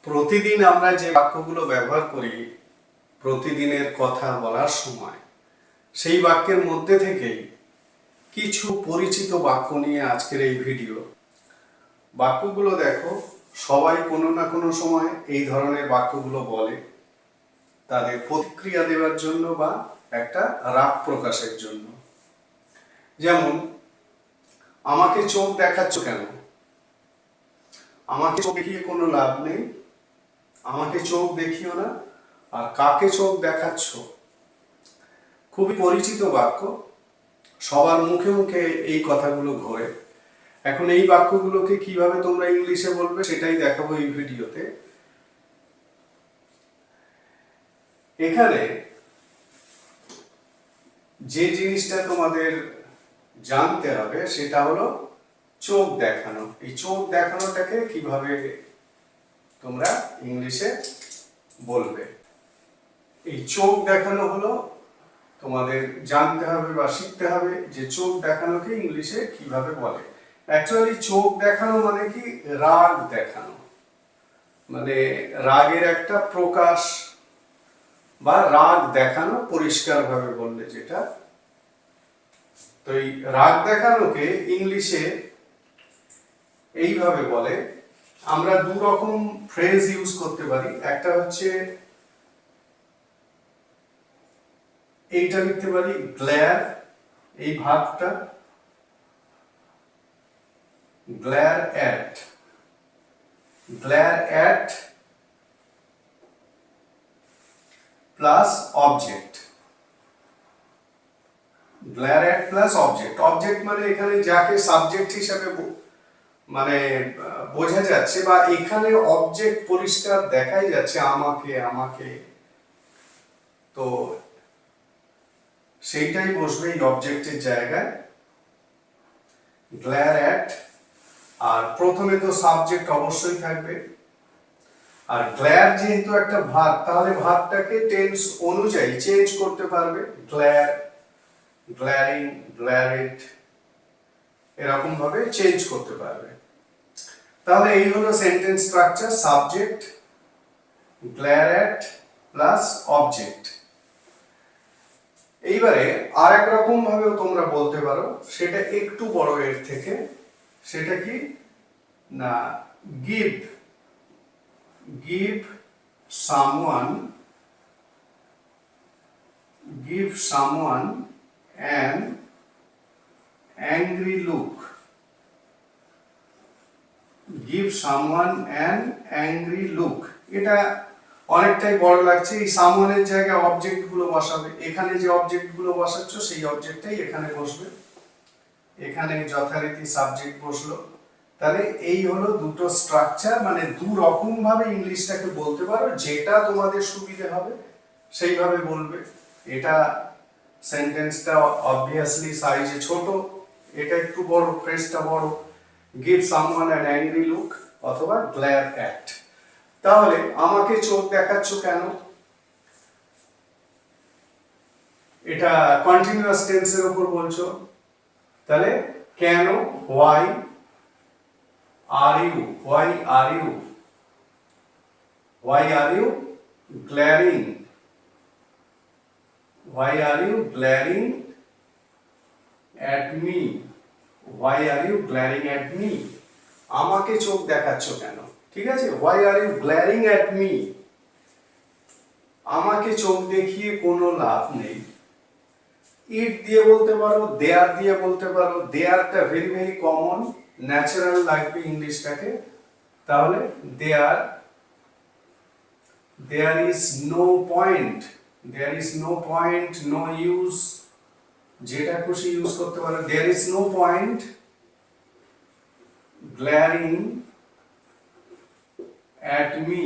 প্রতিদিন আমরা যে বাক্যগুলো ব্যবহার করি প্রতিদিনের কথা বলার সময়, সেই বাক্যের মধ্যে থেকেই কিছু পরিচিত বাক্য নিয়ে আজকের এই ভিডিও। বাক্যগুলো দেখো, সবাই কোনো না কোনো সময় এই ধরনের বাক্যগুলো বলে তাদের প্রতিক্রিয়া দেওয়ার জন্য বা একটা রাগ প্রকাশের জন্য। যেমন, আমাকে চোখ দেখাচ্ছ কেন? আমাকে চোখ দেখিয়ে কোনো লাভ নেই, আমাকে চোখ দেখিও না, আর কাকে চোখ দেখাচ্ছ? খুবই পরিচিত বাক্য, সবার মুখে মুখে এই কথাগুলো ঘোরে। এখন এই বাক্যগুলোকে কিভাবে তোমরা ইংলিশে বলবে সেটাই দেখাবো এই ভিডিওতে। এখানে যে জিনিসটা তোমাদের জানতে হবে সেটা হলো চোখ দেখানো। এই চোখ দেখানোটাকে কিভাবে তোমরা ইংলিশে বলবে। এই চোখ দেখানো হলো তোমাদের জানতে হবে বা শিখতে হবে যে চোখ দেখানোকে ইংলিশে কিভাবে বলে। অ্যাকচুয়ালি চোখ দেখানো মানে কি? রাগ দেখানো, মানে রাগের একটা প্রকাশ বা রাগ দেখানো, পরিষ্কারভাবে বললে যেটা। তো এই রাগ দেখানোকে ইংলিশে এইভাবে বলে। আমরা দু রকম ফ্রেজ ইউজ করতে পারি। একটা হচ্ছে এইটা লিখতে পারি গ্ল্যার, এই ভাবটা glare at, glare at plus object. Glare at plus object. Object মানে এখানে যাকে সাবজেক্ট হিসাবে মানে বোঝা যাচ্ছে, বা এখানে অবজেক্ট পরিষ্কার দেখাই যাচ্ছে, আমাকে আমাকে, তো সেইটাই বসবে এই অবজেক্টের জায়গায়, গ্ল্যার অ্যাট। আর প্রথমে তো সাবজেক্ট অবশ্যই থাকবে। আর গ্ল্যার যেহেতু একটা ভার্ব, তাহলে ভার্বটাকে টেন্স অনুযায়ী চেঞ্জ করতে পারবে। গ্ল্যার, গ্ল্যারিং, গ্ল্যারিড, এরকম ভাবে চেঞ্জ করতে পারবে। তাহলে এই হলো sentence structure, subject, glare at plus object. এইবারে আর এক রকম ভাবেও তোমরা বলতে পারো, সেটা একটু বড় এর থেকে। সেটা কি না, give, give someone an angry look, give someone an angry look। এটা অনেকটাই বড় লাগছে। এই someone এর জায়গায় অবজেক্ট গুলো বসাবে। এখানে যে অবজেক্ট গুলো বসাচ্ছ সেই অবজেক্টটাই এখানে বসবে। এখানে যথারীতি সাবজেক্ট বসলো। তাহলে এই হলো দুটো স্ট্রাকচার, মানে দু রকম ভাবে ইংলিশটাকে বলতে পারো, যেটা তোমাদের সুবিধে হবে সেইভাবে বলবে। এটা সেন্টেন্সটা অবভিয়াসলি সাইজে ছোট, এটা একটু বড়, ফ্রেজটা বড়। Give someone an angry look অথবা গ্ল্যার অ্যাট। তাহলে আমাকে চোখ দেখাচ্ছ কেন, এটা কন্টিনিউয়াস টেন্সের উপর বলছো। তাহলে কেন, why are you, why are you, why are you glaring, why are you glaring at me, why are you glaring at me, আমাকে চোখ দেখাচ্ছ কেন। ঠিক আছে, why are you glaring at me, আমাকে চোখ দেখিয়ে কোনো লাভ নেই। ইট দিয়ে বলতে পারো, দেয়ার দিয়ে বলতে পারো। দেয়ারটা ভেরি ভেরি কমন, ন্যাচারাল লাগবে ইংলিশটাকে। তাহলে দেয়ার, there is no point, there is no point, no use, যেটা খুশি ইউজ করতে পারো। there is no point glaring at me,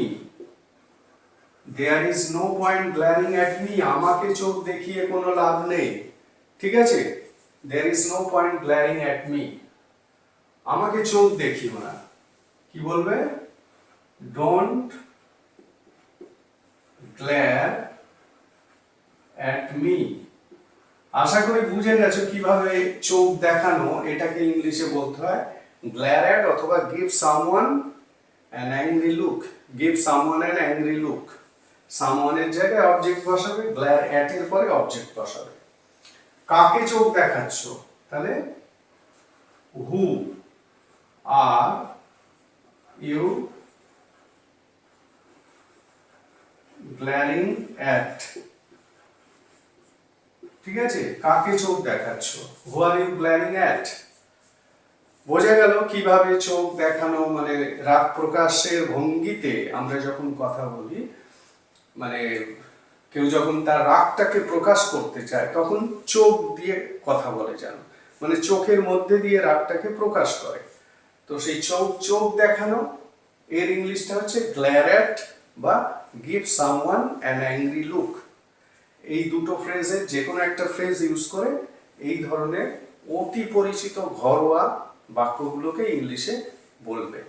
there is no point glaring at me, আমাকে চোখ দেখিয়ে কোনো লাভ নেই। ঠিক আছে, there is no point glaring at me, আমাকে চোখ দেখিও না। কি বলবে? Don't glare at me। আশা করি বুঝে গেছো কিভাবে চোখ দেখানো এটাকে ইংলিশে বলতে হয়। glare at অথবা give someone an angry look, give someone an angry look. সামওয়ানের জায়গায় অবজেক্ট বসাবে, গ্লেয়ার অ্যাট এর পরে অবজেক্ট বসাবে। কাকে চোখ দেখাচ্ছ, তাহলে হু আর ইউ গ্লেয়ারিং অ্যাট, ঠিক আছে, কাকে চোখ দেখাচ্ছ, হু আর ইউ গ্লেয়ারিং অ্যাট। বোঝা গেল কিভাবে চোখ দেখানো মানে রাগ প্রকাশের ভঙ্গিতে আমরা যখন কথা বলি, মানে কেউ যখন তার রাগটাকে প্রকাশ করতে চায় তখন চোখ দিয়ে কথা বলে, যেন মানে চোখের মধ্যে দিয়ে রাগটাকে প্রকাশ করে। তো সেই চোখ দেখানো এর ইংলিশটা হচ্ছে গ্লেয়ার অ্যাট বা give someone an angry look. এই দুটো ফ্রেজের যে কোনো একটা ফ্রেজ ইউজ করে এই ধরনের অতি পরিচিত ঘরোয়া বাক্যগুলোকে ইংলিশে বলবে।